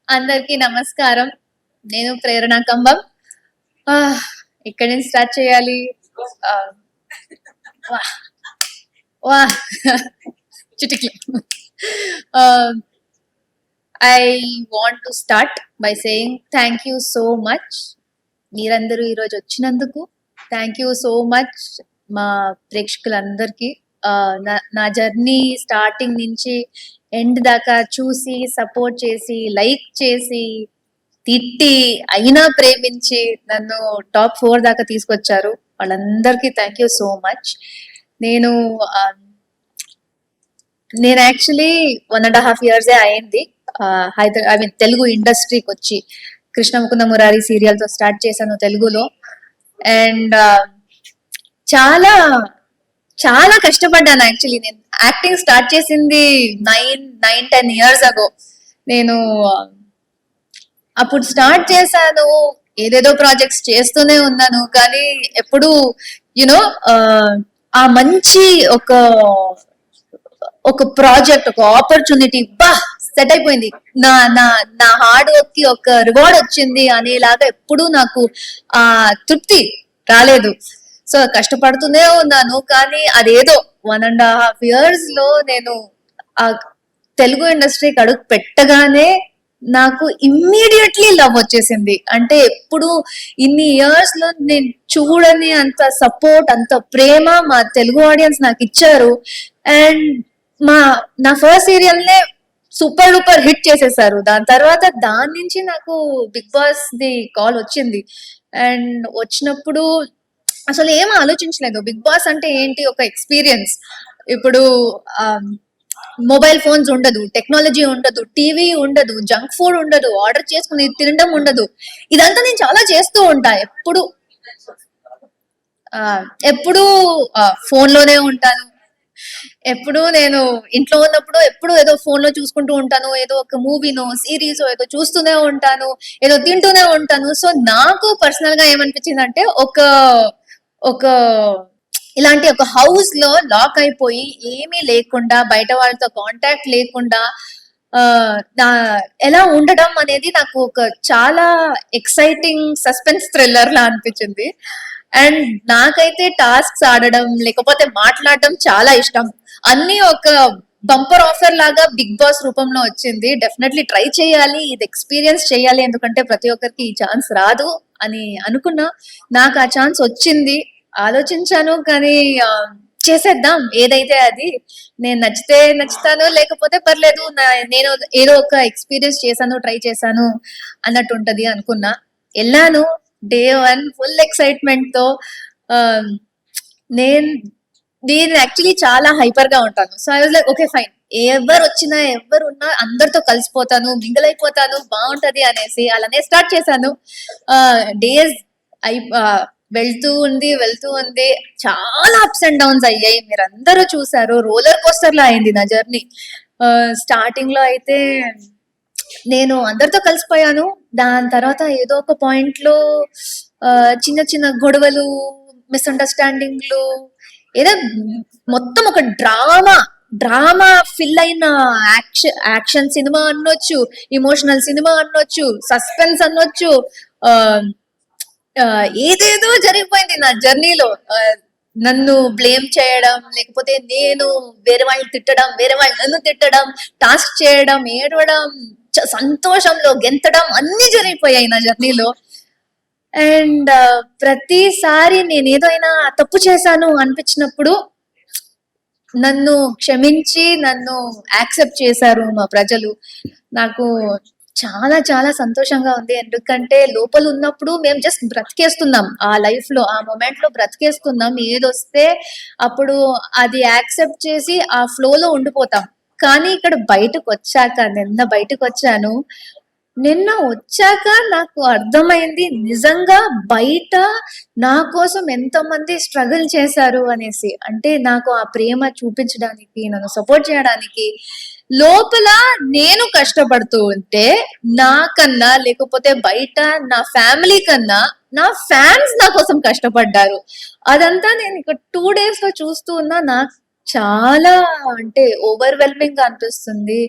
అందరికీ నమస్కారం. నేను ప్రేరణ కంబం. ఆహ్, ఎక్కడి నుంచి స్టార్ట్ చేయాలి? ఆహ్, వాహ్! వాహ్! చిటికి. ఆహ్, I want to start by saying thank you so much. మీరందరూ ఈరోజు వచ్చినందుకు థాంక్ యూ సో మచ్ మా ప్రేక్షకులందరికీ. నా జర్నీ స్టార్టింగ్ నుంచి ఎండ్ దాకా చూసి, సపోర్ట్ చేసి, లైక్ చేసి, తిట్టి, అయినా ప్రేమించి నన్ను టాప్ 4 దాకా తీసుకొచ్చారు. వాళ్ళందరికీ థ్యాంక్ యూ సో మచ్. నేను ఆహ్, నేను యాక్చువల్లీ 1½ ఇయర్సే అయింది. ఐ మీన్ తెలుగు ఇండస్ట్రీకొచ్చి. 'కృష్ణ మురారి' సీరియల్‌తో స్టార్ట్ చేశాను తెలుగులో. అండ్ చాలా, చాలా కష్టపడ్డాను యాక్చువల్లీ. నేను యాక్టింగ్ స్టార్ట్ చేసింది 10 ఇయర్స్ అగో. నేను అప్పుడు స్టార్ట్ చేశాను. ఏదేదో ప్రాజెక్ట్స్ చేస్తూనే ఉన్నాను. కానీ ఎప్పుడు యునో ఆ మంచి ఒక ఒక ప్రాజెక్ట్, ఒక ఆపర్చునిటీ సెట్ అయిపోయింది. నా నా నా హార్డ్ వర్క్ కి ఒక రివార్డ్ వచ్చింది అనేలాగా ఎప్పుడూ నాకు ఆ తృప్తి రాలేదు. సో కష్టపడుతూనే ఉన్నాను. కానీ అదేదో 1½ ఇయర్స్ లో నేను ఆ తెలుగు ఇండస్ట్రీకి అడుగు పెట్టగానే నాకు ఇమ్మీడియట్లీ లవ్ వచ్చేసింది. అంటే ఎప్పుడు ఇన్ని ఇయర్స్ లో నేను చూడని అంత సపోర్ట్, అంత ప్రేమ మా తెలుగు ఆడియన్స్ నాకు ఇచ్చారు. అండ్ నా ఫస్ట్ సీరియల్ నే సూపర్ డూపర్ హిట్ చేసేసారు. దాని తర్వాత దాని నుంచి నాకు బిగ్ బాస్ ది కాల్ వచ్చింది. అండ్ వచ్చినప్పుడు అసలు ఏం ఆలోచించలేదు. బిగ్ బాస్ అంటే ఏంటి, ఒక ఎక్స్పీరియన్స్. ఇప్పుడు మొబైల్ ఫోన్స్ ఉండదు, టెక్నాలజీ ఉండదు, టీవీ ఉండదు, జంక్ ఫుడ్ ఉండదు, ఆర్డర్ చేసుకుని తినడం ఉండదు. ఇదంతా నేను చాలా చేస్తూ ఉంటా. ఎప్పుడు ఫోన్ లోనే ఉంటాను. ఎప్పుడు నేను ఇంట్లో ఉన్నప్పుడు ఎప్పుడు ఏదో ఫోన్ లో చూసుకుంటూ ఉంటాను. ఏదో ఒక మూవీనో సిరీస్ ఏదో చూస్తూనే ఉంటాను, ఏదో తింటూనే ఉంటాను. సో నాకు పర్సనల్ గా ఏమనిపించింది అంటే ఒక ఒక ఇలాంటి ఒక హౌస్ లో లాక్ అయిపోయి ఏమీ లేకుండా, బయట వాళ్ళతో కాంటాక్ట్ లేకుండా ఎలా ఉండడం అనేది నాకు ఒక చాలా ఎక్సైటింగ్ సస్పెన్స్ థ్రిల్లర్ లా అనిపించింది. అండ్ నాకైతే టాస్క్స్ ఆడడం లేకపోతే మాట్లాడడం చాలా ఇష్టం. అన్ని ఒక బంపర్ ఆఫర్ లాగా బిగ్ బాస్ రూపంలో వచ్చింది. డెఫినెట్లీ ట్రై చేయాలి, ఇది ఎక్స్పీరియన్స్ చేయాలి. ఎందుకంటే ప్రతి ఒక్కరికి ఈ ఛాన్స్ రాదు అని అనుకున్నా. నాకు ఆ ఛాన్స్ వచ్చింది. ఆలోచించాను కానీ చేసేద్దాం ఏదైతే అది. నేను నచ్చితే నచ్చుతాను, లేకపోతే పర్లేదు. నేను ఏదో ఒక ఎక్స్పీరియన్స్ చేశాను, ట్రై చేశాను అన్నట్టు ఉంటది అనుకున్నా. వెళ్ళాను డే 1 ఫుల్ ఎక్సైట్మెంట్ తో. నేను నేను యాక్చువల్లీ చాలా హైపర్ గా ఉంటాను. So I was like okay fine, ఎవరు వచ్చినా ఎవరు ఉన్నా అందరితో కలిసిపోతాను, మింగిల్ అయిపోతాను, బాగుంటది అనేసి అలానే స్టార్ట్ చేశాను. డేస్ అయి వెళ్తూ ఉంది. చాలా అప్స్ అండ్ డౌన్స్ అయ్యాయి. మీరు అందరూ చూసారు. రోలర్ కోస్టర్ లా అయింది నా జర్నీ. స్టార్టింగ్ లో అయితే నేను అందరితో కలిసిపోయాను. దాని తర్వాత ఏదో ఒక పాయింట్ లో చిన్న చిన్న గొడవలు, మిస్అండర్స్టాండింగ్లు, ఏదో మొత్తం ఒక డ్రామా ఫిల్ అయిన యాక్షన్ సినిమా అనొచ్చు, ఇమోషనల్ సినిమా అనొచ్చు, సస్పెన్స్ అనొచ్చు. ఏదేదో జరిగిపోయింది నా జర్నీలో. నన్ను బ్లేమ్ చేయడం, లేకపోతే నేను వేరే వాళ్ళని తిట్టడం, వేరే వాళ్ళు నన్ను తిట్టడం, టాస్క్ చేయడం, ఏడవడం, సంతోషంలో గెంతడం అన్ని జరిగిపోయాయి నా జర్నీలో. అండ్ ప్రతిసారి నేను ఏదైనా తప్పు చేశాను అనిపించినప్పుడు నన్ను క్షమించి నన్ను యాక్సెప్ట్ చేశారు మా ప్రజలు. నాకు చాలా చాలా సంతోషంగా ఉంది. ఎందుకంటే లోపల ఉన్నప్పుడు మేము జస్ట్ బ్రతికేస్తున్నాం, ఆ లైఫ్ లో ఆ మూమెంట్ లో బ్రతికేస్తున్నాం. ఏదొస్తే అప్పుడు అది యాక్సెప్ట్ చేసి ఆ ఫ్లో లో ఉండిపోతాం. కానీ ఇక్కడ నిన్న బయటకు వచ్చాను. నిన్న వచ్చాక నాకు అర్థమైంది నిజంగా బయట నా కోసం ఎంతమంది స్ట్రగుల్ చేశారు అనేసి. అంటే నాకు ఆ ప్రేమ చూపించడానికి, నన్ను సపోర్ట్ చేయడానికి లోపల నేను కష్టపడుతూ ఉంటే నాకన్నా, లేకపోతే బయట నా ఫ్యామిలీ కన్నా నా ఫ్యాన్స్ నా కోసం కష్టపడ్డారు. అదంతా నేను ఇక 2 days లో చూస్తూ ఉన్నా. నాకు చాలా అంటే ఓవర్వెల్మింగ్ గా అనిపిస్తుంది.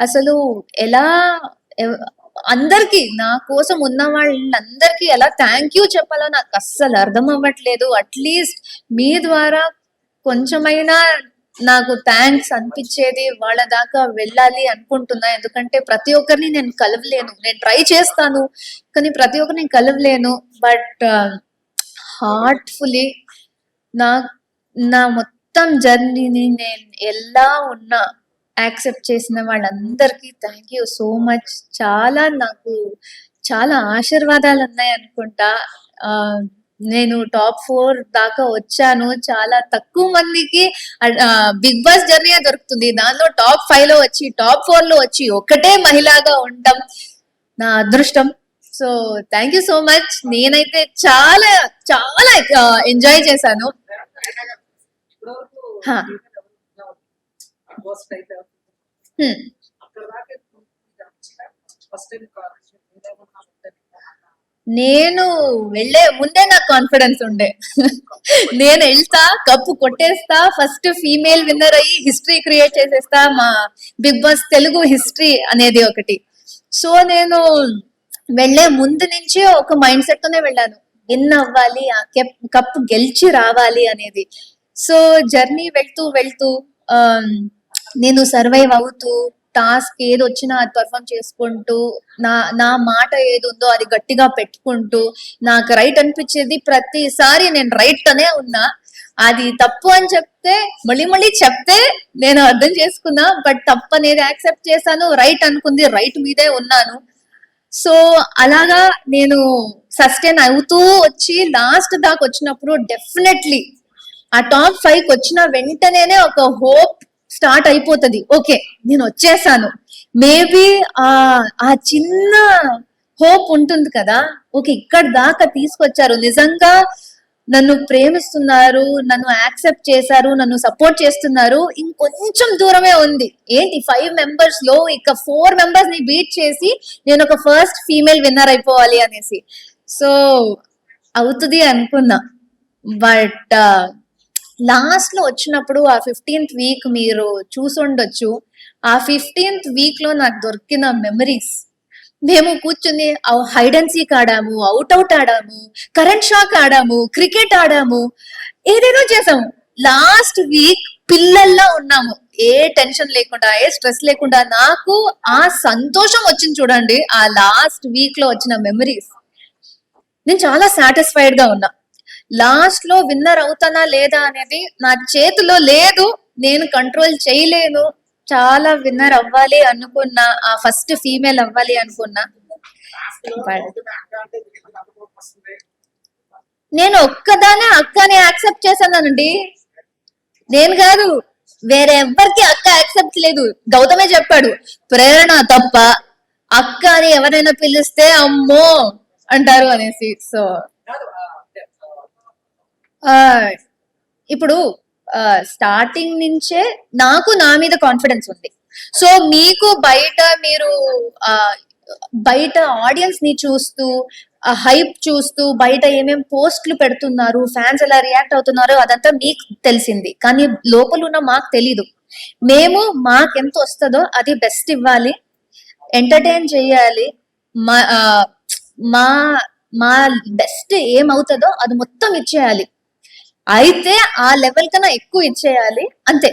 అసలు ఎలా అందరికి నా కోసం ఉన్న వాళ్ళందరికీ ఎలా థ్యాంక్ యూ చెప్పాలో నాకు అస్సలు అర్థం అవ్వట్లేదు. అట్లీస్ట్ మీ ద్వారా కొంచెమైనా నాకు థ్యాంక్స్ అనిపించేది వాళ్ళ దాకా వెళ్ళాలి అనుకుంటున్నా. ఎందుకంటే ప్రతి ఒక్కరిని నేను కలవలేను, నేను ట్రై చేస్తాను కానీ ప్రతి ఒక్కరిని కలవలేను. బట్ హార్ట్ఫుల్లీ నా నా మొత్తం జర్నీని నేను ఎలా ఉన్నా యాక్సెప్ట్ చేసిన వాళ్ళందరికీ థ్యాంక్ యూ సో మచ్. నాకు చాలా ఆశీర్వాదాలు ఉన్నాయి అనుకుంటా. నేను టాప్ 4 దాకా వచ్చాను. చాలా తక్కువ మందికి బిగ్ బాస్ జర్నీ దొరుకుతుంది. దానిలో టాప్ 5 లో వచ్చి టాప్ 4 లో వచ్చి ఒకటే మహిళగా ఉండడం నా అదృష్టం. So thank you so much. నేనైతే చాలా చాలా ఎంజాయ్ చేశాను. నేను వెళ్ళే ముందే నాకు కాన్ఫిడెన్స్ ఉండే. నేను వెళ్తా, కప్పు కొట్టేస్తా, ఫస్ట్ ఫీమేల్ విన్నర్ అయ్యి హిస్టరీ క్రియేట్ చేసేస్తా, మా బిగ్ బాస్ తెలుగు హిస్టరీ అనేది ఒకటి. సో నేను వెళ్లే ముందు నుంచి ఒక మైండ్ సెట్ తోనే వెళ్ళాను, విన్ అవ్వాలి, ఆ కప్పు గెలిచి రావాలి అనేది. సో జర్నీ వెళ్తూ వెళ్తూ నేను సర్వైవ్ అవుతూ టాస్క్ ఏది వచ్చినా అది పర్ఫామ్ చేసుకుంటూ నా మాట ఏది ఉందో అది గట్టిగా పెట్టుకుంటూ నాకు రైట్ అనిపించేది ప్రతిసారి నేను రైట్ అనే ఉన్నా. అది తప్పు అని చెప్తే మళ్ళీ చెప్తే నేను అర్థం చేసుకున్నా. బట్ తప్పు అనేది యాక్సెప్ట్ చేశాను, రైట్ అనుకుంది రైట్ మీదే ఉన్నాను. సో అలాగా నేను సస్టైన్ అవుతూ వచ్చి లాస్ట్ దాకా వచ్చినప్పుడు డెఫినెట్లీ ఆ టాప్ 5 వచ్చిన వెంటనేనే ఒక హోప్ స్టార్ట్ అయిపోతుంది. ఓకే నేను వచ్చేసాను, మేబీ ఆ చిన్న హోప్ ఉంటుంది కదా, ఓకే ఇక్కడ దాకా తీసుకొచ్చారు, నిజంగా నన్ను ప్రేమిస్తున్నారు, నన్ను యాక్సెప్ట్ చేశారు, నన్ను సపోర్ట్ చేస్తున్నారు, ఇంకొంచెం దూరమే ఉంది. ఏంటి 5 మెంబర్స్ లో ఇక 4 మెంబర్స్ ని బీట్ చేసి నేను ఒక ఫస్ట్ ఫీమేల్ విన్నర్ అయిపోవాలి అనేసి. సో అవుతుంది అనుకున్నా. బట్ లాస్ట్ లో వచ్చినప్పుడు ఆ 15th వీక్ మీరు చూసుండొచ్చు. ఆ 15th వీక్ లో నాకు దొరికిన మెమరీస్, మేము కూర్చుని హైడ్ అండ్ సీక్ ఆడాము, అవుట్ ఆడాము, కరెంట్ షాక్ ఆడాము, క్రికెట్ ఆడాము, ఏదేదో చేసాము. లాస్ట్ వీక్ పిల్లల్లా ఉన్నాము, ఏ టెన్షన్ లేకుండా, ఏ స్ట్రెస్ లేకుండా. నాకు ఆ సంతోషం వచ్చింది చూడండి, ఆ లాస్ట్ వీక్ లో వచ్చిన మెమరీస్. నేను చాలా సాటిస్ఫైడ్ గా ఉన్నా. లాస్ట్ లో విన్నర్ అవుతానా లేదా అనేది నా చేతిలో లేదు, నేను కంట్రోల్ చేయలేను. చాలా విన్నర్ అవ్వాలి అనుకున్నా, ఆ ఫస్ట్ ఫీమేల్ అవ్వాలి అనుకున్నా. నేను ఒక్కదానే అక్కని యాక్సెప్ట్ చేశానండి, నేను కాదు, వేరే ఎవ్వరికి అక్క యాక్సెప్ట్ లేదు. గౌతమే చెప్పాడు, ప్రేరణ తప్ప అక్క అని ఎవరైనా పిలిస్తే అమ్మో అంటారు అనేసి. సో ఇప్పుడు స్టార్టింగ్ నుంచే నాకు నా మీద కాన్ఫిడెన్స్ ఉంది. సో మీకు మీరు బయట ఆడియన్స్ ని చూస్తూ, హైప్ చూస్తూ, బయట ఏమేం పోస్ట్లు పెడుతున్నారు, ఫ్యాన్స్ ఎలా రియాక్ట్ అవుతున్నారు, అదంతా మీకు తెలిసింది. కానీ లోపల ఉన్న మాకు తెలీదు. మేము మాకెంత వస్తుందో అది బెస్ట్ ఇవ్వాలి, ఎంటర్టైన్ చేయాలి, మా మా బెస్ట్ ఏమవుతుందో అది మొత్తం ఇచ్చేయాలి. అయితే ఆ లెవెల్ కన్నా ఎక్కువ ఇచ్చేయాలి అంతే.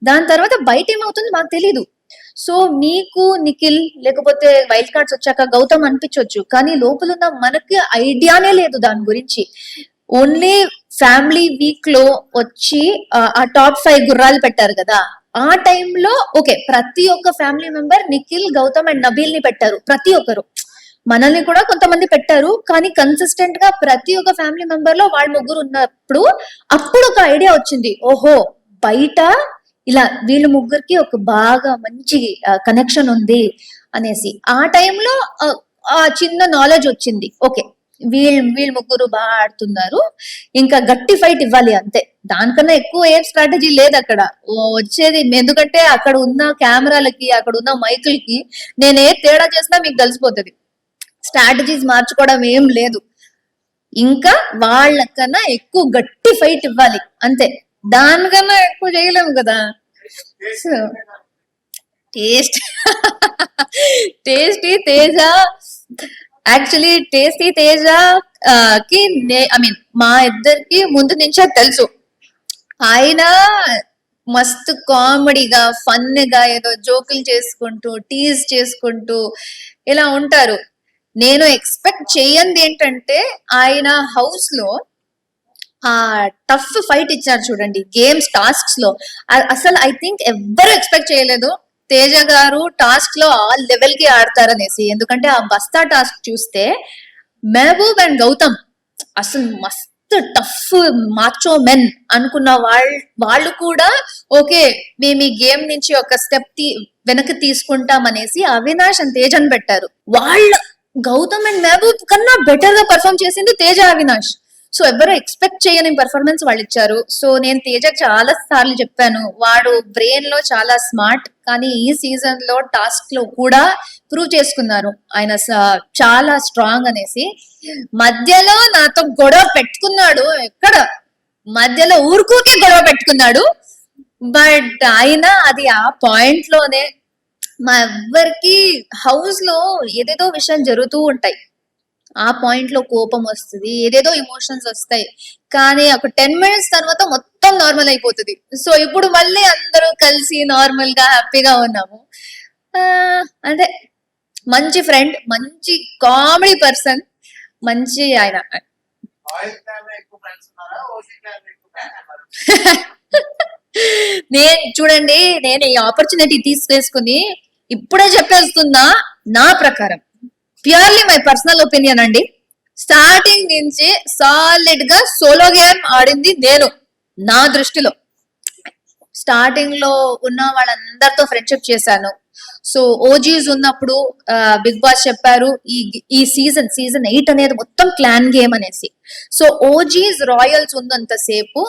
దాని తర్వాత బయట ఏమవుతుంది మాకు తెలీదు. సో మీకు నిఖిల్ లేకపోతే వైల్డ్ కార్డ్స్ వచ్చాక గౌతమ్ అనిపించవచ్చు, కానీ లోపల ఉన్న మనకి ఐడియానే లేదు దాని గురించి. ఓన్లీ ఫ్యామిలీ వీక్ లో వచ్చి ఆ టాప్ 5 గుర్రాలు పెట్టారు కదా, ఆ టైంలో ఓకే ప్రతి ఒక్క family member Nikhil, Gautam and Nabeel ని పెట్టారు. ప్రతి ఒక్కరు, మనల్ని కూడా కొంతమంది పెట్టారు, కానీ కన్సిస్టెంట్ గా ప్రతి ఒక్క ఫ్యామిలీ మెంబర్ లో వాళ్ళు ముగ్గురు ఉన్నప్పుడు అప్పుడు ఒక ఐడియా వచ్చింది, ఓహో బయట ఇలా వీళ్ళు ముగ్గురికి ఒక బాగా మంచి కనెక్షన్ ఉంది అనేసి. ఆ టైంలో ఆ చిన్న నాలెడ్జ్ వచ్చింది, ఓకే వీళ్ళు ముగ్గురు బాగా ఆడుతున్నారు, ఇంకా గట్టి ఫైట్ ఇవ్వాలి అంతే. దానికన్నా ఎక్కువ ఏం స్ట్రాటజీ లేదు అక్కడ వచ్చేది. ఎందుకంటే అక్కడ ఉన్న కెమెరాలకి, అక్కడ ఉన్న మైకులకి నేను ఏ తేడా చేసినా మీకు తెలిసిపోతుంది. స్ట్రాటజీస్ మార్చుకోవడం ఏం లేదు, ఇంకా వాళ్ళకన్నా ఎక్కువ గట్టి ఫైట్ ఇవ్వాలి అంతే. దానికన్నా ఎక్కువ చేయలేము కదా. So taste tasty Teja actually tasty Teja కి ఐ మీన్ మా ఇద్దరికి ముందు నుంచే తెలుసు. ఆయన మస్తు కామెడీగా ఫన్ గా ఏదో జోకులు చేసుకుంటూ టీజ్ చేసుకుంటూ ఇలా ఉంటారు. నేను ఎక్స్పెక్ట్ చెయ్యంది ఏంటంటే ఆయన హౌస్ లో ఆ టఫ్ ఫైట్ ఇచ్చారు చూడండి గేమ్స్ టాస్క్స్ లో. అసలు ఐ థింక్ ఎవ్వరు ఎక్స్పెక్ట్ చేయలేదు తేజ గారు టాస్క్ లో ఆ లెవెల్ కి ఆడతారనేసి. ఎందుకంటే ఆ బస్తా టాస్క్ చూస్తే మెహబూబ్ అండ్ గౌతమ్ అసలు మస్తు టఫ్ మాచో మెన్ అనుకున్న వాళ్ళు కూడా ఓకే మేము ఈ గేమ్ నుంచి ఒక స్టెప్ వెనక్కి తీసుకుంటాం అనేసి అవినాష్ అండ్ తేజని పెట్టారు. వాళ్ళ గౌతమ్ అండ్ మెహబూబ్ కన్నా బెటర్ గా పర్ఫామ్ చేసింది తేజ అవినాష్. సో ఎవరు ఎక్స్పెక్ట్ చేయని పర్ఫార్మెన్స్ వాళ్ళు ఇచ్చారు. సో నేను తేజ చాలా సార్లు చెప్పాను వాడు బ్రెయిన్ లో చాలా స్మార్ట్, కానీ ఈ సీజన్ లో టాస్క్ లో కూడా ప్రూవ్ చేసుకున్నారు ఆయన చాలా స్ట్రాంగ్ అనేసి. మధ్యలో నాతో గొడవ పెట్టుకున్నాడు, ఎక్కడ మధ్యలో ఊరుకోకే గొడవ పెట్టుకున్నాడు. బట్ అయినా అది ఆ పాయింట్ లోనే మా ఎవ్వరికి హౌస్ లో ఏదేదో విషయాలు జరుగుతూ ఉంటాయి. ఆ పాయింట్ లో కోపం వస్తుంది, ఏదేదో ఎమోషన్స్ వస్తాయి, కానీ ఒక 10 minutes తర్వాత మొత్తం నార్మల్ అయిపోతుంది. సో ఇప్పుడు మళ్ళీ అందరూ కలిసి నార్మల్ గా హ్యాపీగా ఉన్నాము. ఆ, అదే మంచి ఫ్రెండ్, మంచి కామెడీ పర్సన్, మంచి ఆయన. నేను చూడండి, నేను ఈ ఆపర్చునిటీ తీసుకేసుకుని ఇప్పుడే చెప్పేస్తున్నా. నా ప్రకారం ప్యూర్లీ మై పర్సనల్ ఒపీనియన్ అండి, స్టార్టింగ్ నుంచి సాలిడ్ గా సోలో గేమ్ ఆడింది నేను. నా దృష్టిలో స్టార్టింగ్ లో ఉన్న వాళ్ళందరితో ఫ్రెండ్షిప్ చేశాను. సో ఓజీస్ ఉన్నప్పుడు బిగ్ బాస్ చెప్పారు ఈ సీజన్ 8 అనేది మొత్తం క్లాన్ గేమ్ అనేసి. సో ఓజీస్ రాయల్స్ ఉన్నంత సేపు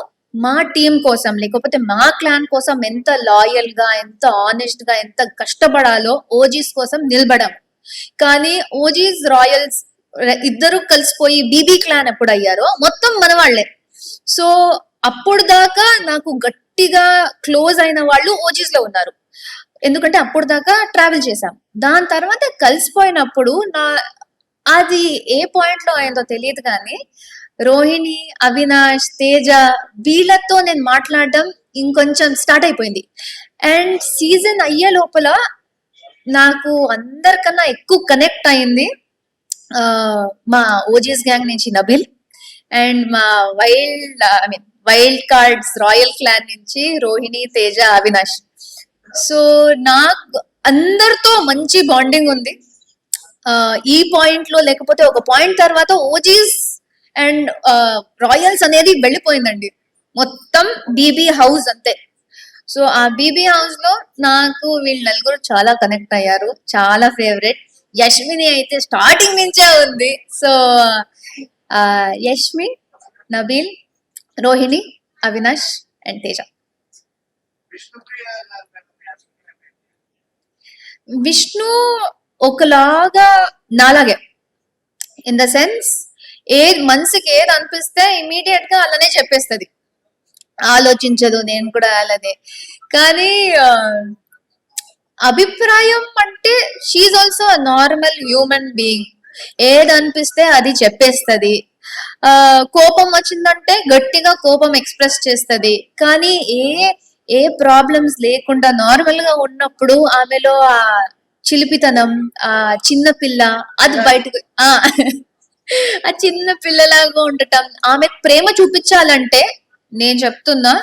మా టీం కోసం లేకపోతే మా క్లాన్ కోసం ఎంత లాయల్ గా, ఎంత ఆనెస్ట్ గా, ఎంత కష్టపడాలో ఓజీస్ కోసం నిలబడాం. కానీ ఓజీస్ రాయల్స్ ఇద్దరు కలిసిపోయి బీబీ క్లాన్ ఎప్పుడు అయ్యారో మొత్తం మన వాళ్ళే. సో అప్పుడు దాకా నాకు గట్టిగా క్లోజ్ అయిన వాళ్ళు ఓజీస్ లో ఉన్నారు, ఎందుకంటే అప్పుడు దాకా ట్రావెల్ చేశాం. దాని తర్వాత కలిసిపోయినప్పుడు అది ఏ పాయింట్ లో అయిందో తెలియదు కానీ రోహిణి, అవినాష్, తేజ వీళ్ళతో నేను మాట్లాడడం ఇంకొంచెం స్టార్ట్ అయిపోయింది. అండ్ సీజన్ అయ్యే లోపల నాకు అందరికన్నా ఎక్కువ కనెక్ట్ అయింది మా ఓజీస్ గ్యాంగ్ నుంచి నబిల్, అండ్ మా వైల్డ్ కార్డ్స్ రాయల్ క్లాన్ నుంచి రోహిణి, తేజ, అవినాష్. సో నాకు అందరితో మంచి బాండింగ్ ఉంది. ఈ పాయింట్ లో లేకపోతే ఒక పాయింట్ తర్వాత ఓజీస్ అండ్ రాయల్స్ అనేది వెళ్ళిపోయిందండి, మొత్తం బీబీ హౌస్ అంతే. సో ఆ బీబీ హౌస్ లో నాకు వీళ్ళు నలుగురు చాలా కనెక్ట్ అయ్యారు, చాలా ఫేవరెట్. యష్మిని అయితే స్టార్టింగ్ నుంచే ఉంది. So Yashmi, Nabeel, Rohini, Avinash and Teja. విష్ణు ఒకలాగా నాలాగే, ఇన్ ద సెన్స్ మనసుకి ఏది అనిపిస్తే ఇమీడియట్ గా అలానే చెప్పేస్తుంది, ఆలోచించదు. నేను కూడా అలానే. కానీ అభిప్రాయం అంటే she also normal human being, ఏది అనిపిస్తే అది చెప్పేస్తుంది. కోపం వచ్చిందంటే గట్టిగా కోపం ఎక్స్ప్రెస్ చేస్తుంది. కానీ ఏ ప్రాబ్లమ్స్ లేకుండా నార్మల్ గా ఉన్నప్పుడు ఆమెలో ఆ చిలిపితనం, ఆ చిన్న పిల్ల అది బయటకు ఆ చిన్న పిల్లలాగా ఉండటం, ఆమెకు ప్రేమ చూపించాలంటే నేను చెప్తున్నా,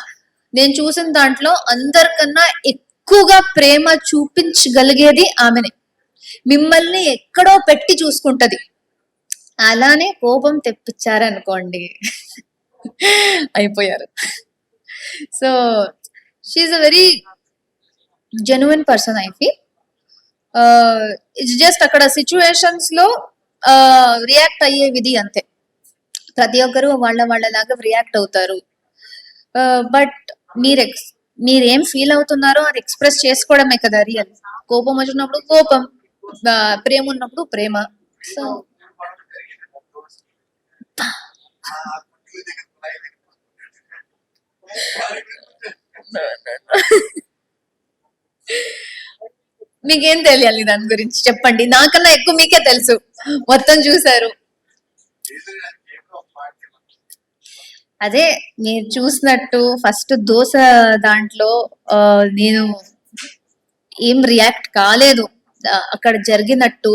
నేను చూసిన దాంట్లో అందరికన్నా ఎక్కువగా ప్రేమ చూపించగలిగేది ఆమెనే. మిమ్మల్ని ఎక్కడో పెట్టి చూసుకుంటది. అలానే కోపం తెప్పించారనుకోండి అయిపోయారు. So she a very genuine person I feel. It's just అక్కడ సిచ్యువేషన్స్ లో రియాక్ట్ అయ్యే విధి అంతే. ప్రతి ఒక్కరు వాళ్ళలాగా రియాక్ట్ అవుతారు. బట్ మీరేం ఫీల్ అవుతున్నారో అది ఎక్స్ప్రెస్ చేసుకోవడమే కదా రియల్. కోపం వచ్చినప్పుడు కోపం, ప్రేమ ఉన్నప్పుడు ప్రేమ. సో మీకేం తెలియాలి దాని గురించి చెప్పండి, నాకన్నా ఎక్కువ మీకే తెలుసు, మొత్తం చూసారు. అదే మీరు చూసినట్టు ఫస్ట్ దోశ దాంట్లో నేను ఏం రియాక్ట్ కాలేదు అక్కడ జరిగినట్టు.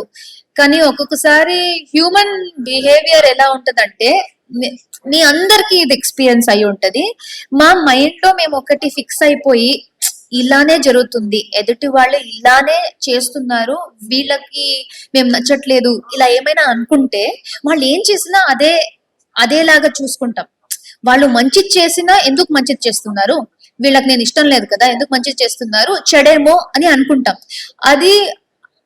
కానీ ఒక్కొక్కసారి హ్యూమన్ బిహేవియర్ ఎలా ఉంటదంటే, మీ అందరికి ఇది ఎక్స్పీరియన్స్ అయి ఉంటది. మా మైండ్ లో మేము ఒకటి ఫిక్స్ అయిపోయి ఇలానే జరుగుతుంది, ఎదుటి వాళ్ళు ఇలానే చేస్తున్నారు, వీళ్ళకి మేము నచ్చట్లేదు, ఇలా ఏమైనా అనుకుంటే వాళ్ళు ఏం చేసినా అదేలాగా చూసుకుంటాం. వాళ్ళు మంచిది చేసినా ఎందుకు మంచిది చేస్తున్నారు, వీళ్ళకి నేను ఇష్టం లేదు కదా ఎందుకు మంచిది చేస్తున్నారు, చెడేమో అని అనుకుంటాం. అది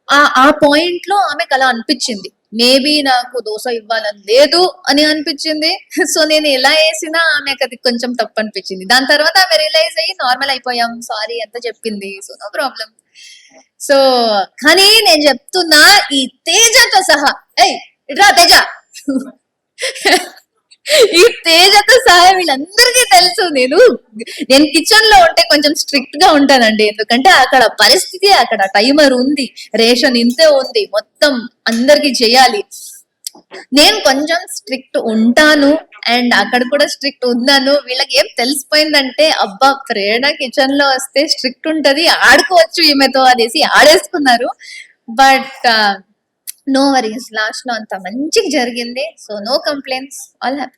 ఆ పాయింట్ లో ఆమెకు అలా అనిపించింది. మేబీ నాకు దోశ ఇవ్వాలని లేదు అని అనిపించింది. సో నేను ఎలా వేసినా ఆమెకు అది కొంచెం తప్పు అనిపించింది. దాని తర్వాత ఆమె రియలైజ్ అయ్యి నార్మల్ అయిపోయాం, సారీ ఎంత చెప్పింది, సో నో ప్రాబ్లం. సో కానీ నేను చెప్తున్నా, ఈ తేజతో సహా, ఏయ్ ఇట్రా తేజ, ఈ తేజతో సహా వీళ్ళందరికీ తెలుసు నేను కిచెన్ లో ఉంటే కొంచెం స్ట్రిక్ట్ గా ఉంటానండి. ఎందుకంటే అక్కడ పరిస్థితి, అక్కడ టైమర్ ఉంది, రేషన్ ఇంతే ఉంది, మొత్తం అందరికి చేయాలి. నేను కొంచెం స్ట్రిక్ట్ ఉంటాను అండ్ అక్కడ కూడా స్ట్రిక్ట్ ఉన్నాను. వీళ్ళకి ఏం తెలిసిపోయిందంటే, అబ్బా ప్రేరణ కిచెన్ లో వస్తే స్ట్రిక్ట్ ఉంటది, ఆడుకోవచ్చు ఈమెతో అనేసి ఆడేసుకున్నారు. బట్ నో వరీస్, లాస్ట్ లో అంత మంచిగా జరిగింది. So no complaints, all happy.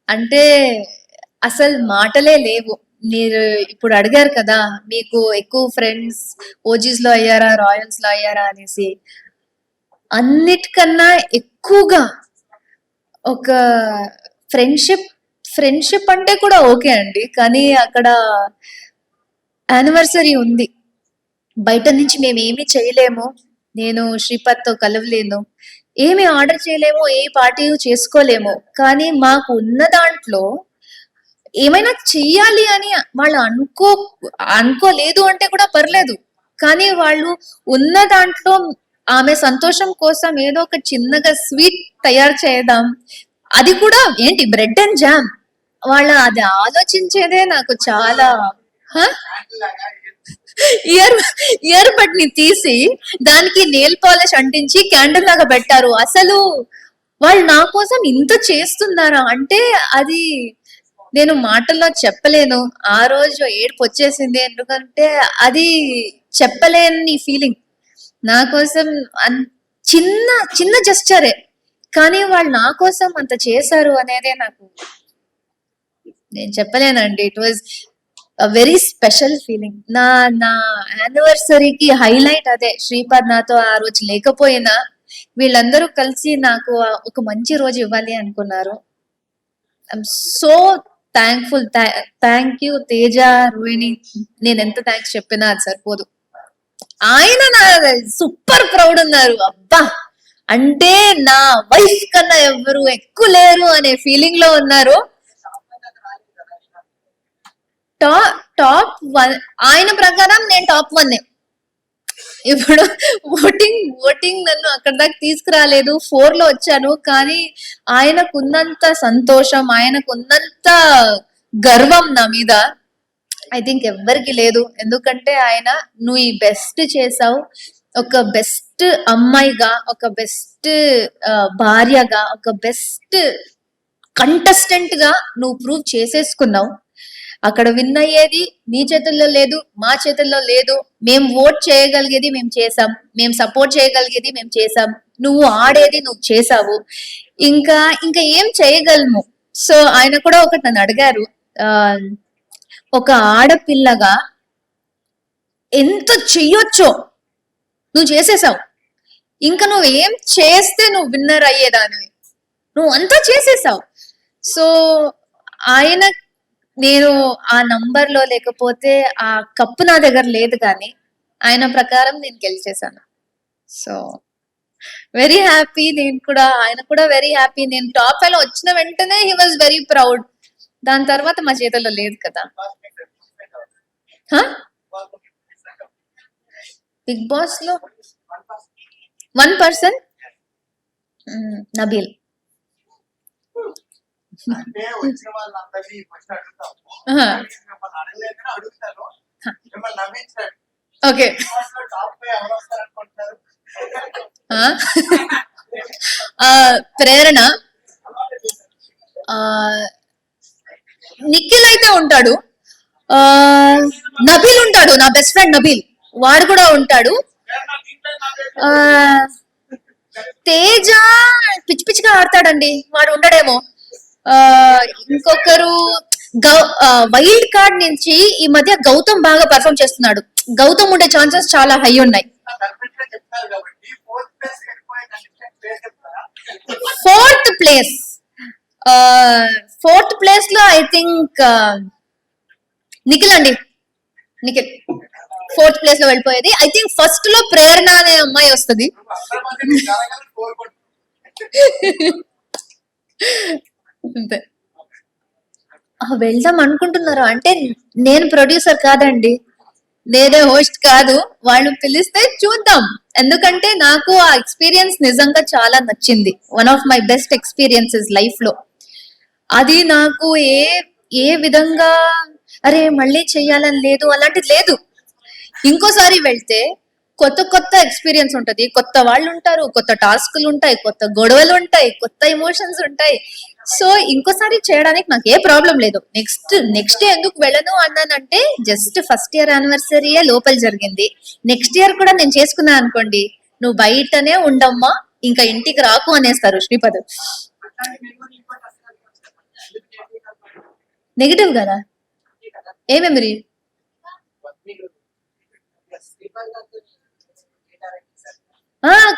అంటే అసలు మాటలే లేవు. మీరు ఇప్పుడు అడిగారు కదా, మీకు ఎక్కువ ఫ్రెండ్స్ ఓజీస్ లో అయ్యారా రాయల్స్ లో అయ్యారా అనేసి. అన్నిటికన్నా ఎక్కువగా ఒక ఫ్రెండ్షిప్ అంటే కూడా ఓకే అండి, కానీ అక్కడ యానివర్సరీ ఉంది, బయట నుంచి మేము ఏమి చేయలేము, నేను శ్రీపద్తో కలవలేను, ఏమి ఆర్డర్ చేయలేము, ఏ పార్టీ చేసుకోలేము. కానీ మాకు ఉన్న దాంట్లో ఏమైనా చెయ్యాలి అని వాళ్ళు అనుకోలేదు అంటే కూడా పర్లేదు, కానీ వాళ్ళు ఉన్న దాంట్లో ఆమె సంతోషం కోసం ఏదో ఒక చిన్నగా స్వీట్ తయారు చేద్దాం, అది కూడా ఏంటి బ్రెడ్ అండ్ జామ్, వాళ్ళ అది ఆలోచించేదే నాకు చాలా. ఇయర్ బడ్ ని తీసి దానికి నెయిల్ పాలిష్ అంటించి క్యాండిల్ లాగా పెట్టారు. అసలు వాళ్ళు నా కోసం ఇంత చేస్తున్నారా అంటే అది నేను మాటల్లో చెప్పలేను. ఆ రోజు ఏడుపు వచ్చేసింది, ఎందుకంటే అది చెప్పలేని ఫీలింగ్. నా కోసం చిన్న చిన్న జెస్చరే, కానీ వాళ్ళు నా కోసం అంత చేశారు అనేదే నాకు నేను చెప్పలేనండి. It was very special feeling. నా యానివర్సరీకి హైలైట్ అదే. శ్రీపాద్ నాతో ఆ రోజు లేకపోయినా వీళ్ళందరూ కలిసి నాకు ఒక మంచి రోజు ఇవ్వాలి అనుకున్నారు. I'm so thankful. Thank you Teja, Rohini. నేను ఎంత థ్యాంక్స్ చెప్పినా అది సరిపోదు. ఆయన నా సూపర్ ప్రౌడ్ ఉన్నారు. అబ్బా అంటే నా వైఫ్ కన్నా ఎవరు ఎక్కువ లేరు అనే ఫీలింగ్ లో ఉన్నారు. టాప్ 1 ఆయన ప్రకారం నేను టాప్ 1. ఇప్పుడు ఓటింగ్ నన్ను అక్కడ దాకా తీసుకురాలేదు, 4 లో వచ్చాను. కానీ ఆయనకున్నంత సంతోషం, ఆయనకున్నంత గర్వం నా మీద ఐ థింక్ ఎవ్వరికి లేదు. ఎందుకంటే ఆయన నువ్వు ఈ బెస్ట్ చేసావు, ఒక బెస్ట్ అమ్మాయిగా, ఒక బెస్ట్ భార్యగా, ఒక బెస్ట్ కంటెస్టెంట్ గా నువ్వు ప్రూవ్ చేసేసుకున్నావు. అక్కడ విన్ అయ్యేది నీ చేతుల్లో లేదు, మా చేతుల్లో లేదు. మేము ఓట్ చేయగలిగేది మేము చేసాం, మేము సపోర్ట్ చేయగలిగేది మేము చేసాం, నువ్వు ఆడేది నువ్వు చేసావు, ఇంకా ఇంకా ఏం చేయగలము. సో ఆయన కూడా ఒకటి నన్ను అడిగారు, ఒక ఆడపిల్లగా ఎంత చెయ్యొచ్చో నువ్వు చేసేసావు, ఇంకా నువ్వు ఏం చేస్తే నువ్వు విన్నర్ అయ్యేదానివి, నువ్వు అంతా చేసేసావు. సో ఆయన, నేను ఆ నంబర్ లో లేకపోతే ఆ కప్పు నా దగ్గర లేదు, కానీ ఆయన ప్రకారం నేను గెలిచేసాను. So very happy. నేను కూడా, ఆయన కూడా వెరీ హ్యాపీ. నేను టాప్ 5 లో వచ్చిన వెంటనే హీ వాజ్ వెరీ ప్రౌడ్. దాని తర్వాత మా చేతుల్లో లేదు కదా. బిగ్ బాస్ లో 1 పర్సన్ నబీల్. అంటే వచ్చిన వాళ్ళందరినీ క్వశ్చన్ అడుగుతాం. ఆహా. మిమ్మల్ని అడగలేదు కానీ అడుగుతాను. మిమ్మల్ని నమ్మించాడు. ఓకే. టాప్ పై ఎవరు వస్తారు అనుకుంటున్నారు? ప్రేరణ, నిఖిల్ అయితే ఉంటాడు, నబీల్ ఉంటాడు, నా బెస్ట్ ఫ్రెండ్ నబీల్, వాడు కూడా ఉంటాడు. తేజ పిచ్చి పిచ్చిగా ఆడతాడండి, వాడు ఉండడేమో. ఇంకొకరు వైల్డ్ కార్డ్ నుంచి ఈ మధ్య గౌతమ్ బాగా పర్ఫామ్ చేస్తున్నాడు. గౌతమ్ ఉండే ఛాన్సెస్ చాలా హై ఉన్నాయి. ఫోర్త్ ప్లేస్ లో ఐ థింక్ నిఖిల్ అండి, నిఖిల్ ఫోర్త్ ప్లేస్ లో వెళ్ళిపోయేది. ఐ థింక్ ఫస్ట్ లో ప్రేరణ అనే అమ్మాయి వస్తుంది. అంతే. వెళ్దాం అనుకుంటున్నారు అంటే నేను ప్రొడ్యూసర్ కాదండి, నేనే హోస్ట్ కాదు, వాళ్ళు పిలిస్తే చూద్దాం. ఎందుకంటే నాకు ఆ ఎక్స్పీరియన్స్ నిజంగా చాలా నచ్చింది. One of my best experiences life లో. అది నాకు ఏ విధంగా అరే మళ్ళీ చెయ్యాలని లేదు, అలాంటిది లేదు. ఇంకోసారి వెళ్తే కొత్త కొత్త ఎక్స్పీరియన్స్ ఉంటది, కొత్త వాళ్ళు ఉంటారు, కొత్త టాస్క్లు ఉంటాయి, కొత్త గొడవలు ఉంటాయి, కొత్త ఎమోషన్స్ ఉంటాయి. సో ఇంకోసారి చేయడానికి నాకు ఏ ప్రాబ్లం లేదు. నెక్స్ట్ ఎందుకు వెళ్ళను అన్నానంటే జస్ట్ ఫస్ట్ ఇయర్ యానివర్సరీయే లోపల జరిగింది. నెక్స్ట్ ఇయర్ కూడా నేను చేసుకున్నా అనుకోండి, నువ్వు బయటనే ఉండమ్మా, ఇంకా ఇంటికి రాకు అనేస్తారు శ్రీపద్. నెగిటివ్ కదా, ఏ మెమరీ?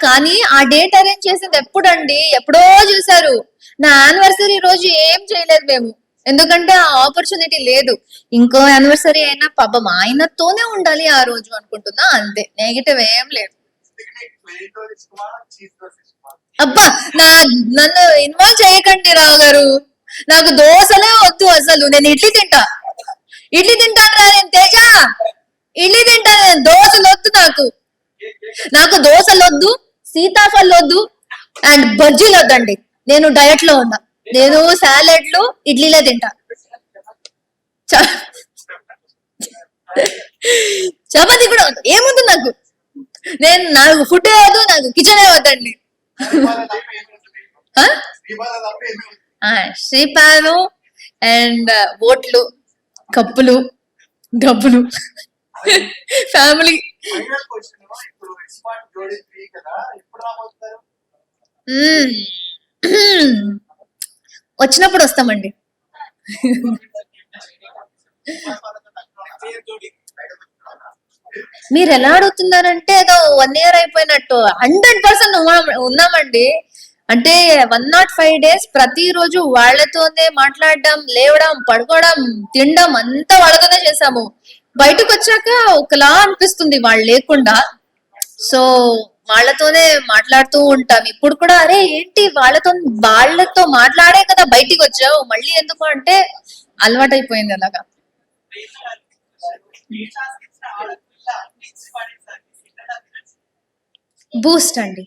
కానీ ఆ డేట్ అరేంజ్ చేసింది ఎప్పుడండి, ఎప్పుడో చూసారు. నా యానివర్సరీ రోజు ఏం చేయలేదు మేము, ఎందుకంటే ఆ ఆపర్చునిటీ లేదు. ఇంకో యానివర్సరీ అయినా పాపం ఆయనతోనే ఉండాలి ఆ రోజు అనుకుంటున్నా, అంతే. నెగిటివ్ ఏం లేదు. అబ్బా, నన్ను ఇన్వాల్వ్ చేయకండి రావు గారు, నాకు దోశలే వద్దు అసలు. నేను ఇడ్లీ తింటాను రా, నేను తేజ ఇడ్లీ తింటాను, నేను దోశలు వద్దు. నాకు దోశలు వద్దు, సీతాఫల్ వద్దు, అండ్ బజ్జీలు వద్దండి. నేను డయట్ లో ఉన్నా, నేను సాలెడ్లు ఇడ్లీలే తింటా. చపాతీ కూడా వద్దు, ఏముంది నాకు. నాకు ఫుడ్ వద్దు, నాకు కిచెనే వద్దండి. శ్రీపాదం అండ్ బోట్లు, కప్పులు, డబ్బులు, ఫ్యామిలీ. వచ్చినప్పుడు వస్తామండి. మీరు ఎలా అడుగుతున్నారంటే ఏదో 1 year అయిపోయినట్టు. 100% ఉన్నామండి. అంటే 105 days ప్రతిరోజు వాళ్ళతోనే మాట్లాడడం, లేవడం, పడుకోవడం, తినడం అంతా వాళ్ళతోనే చేసాము. బయటకు వచ్చాక ఒకలా అనిపిస్తుంది వాళ్ళు లేకుండా. సో వాళ్ళతోనే మాట్లాడుతూ ఉంటాం. ఇప్పుడు కూడా అరే ఏంటి వాళ్ళతో మాట్లాడే కదా బయటికి వచ్చావు, మళ్ళీ ఎందుకు అంటే అలవాటైపోయింది అలాగా. బూస్ట్ అండి.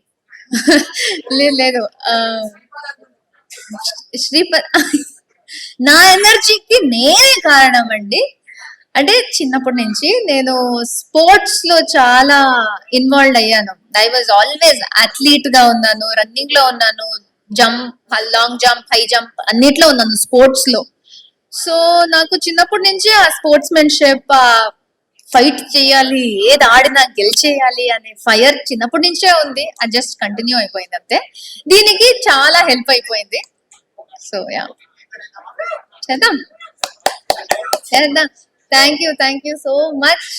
లేదు, శ్రీపద్ నా ఎనర్జీకి నేనే కారణం అండి. అంటే చిన్నప్పటి నుంచి నేను స్పోర్ట్స్ లో చాలా ఇన్వాల్వ్ అయ్యాను. ఐ వాజ్ ఆల్వేస్ అథ్లీట్ గా ఉన్నాను, రన్నింగ్ లో ఉన్నాను, లాంగ్ జంప్, హై జంప్ అన్నిట్లో ఉన్నాను స్పోర్ట్స్ లో. సో నాకు చిన్నప్పటి నుంచి ఆ స్పోర్ట్స్ మెన్షిప్, ఫైట్ చేయాలి, ఏది ఆడినా గెలిచేయాలి అనే ఫైర్ చిన్నప్పటి నుంచే ఉంది. అది జస్ట్ కంటిన్యూ అయిపోయింది అంతే. దీనికి చాలా హెల్ప్ అయిపోయింది. సో యా, చేద్దాం. Thank you so much.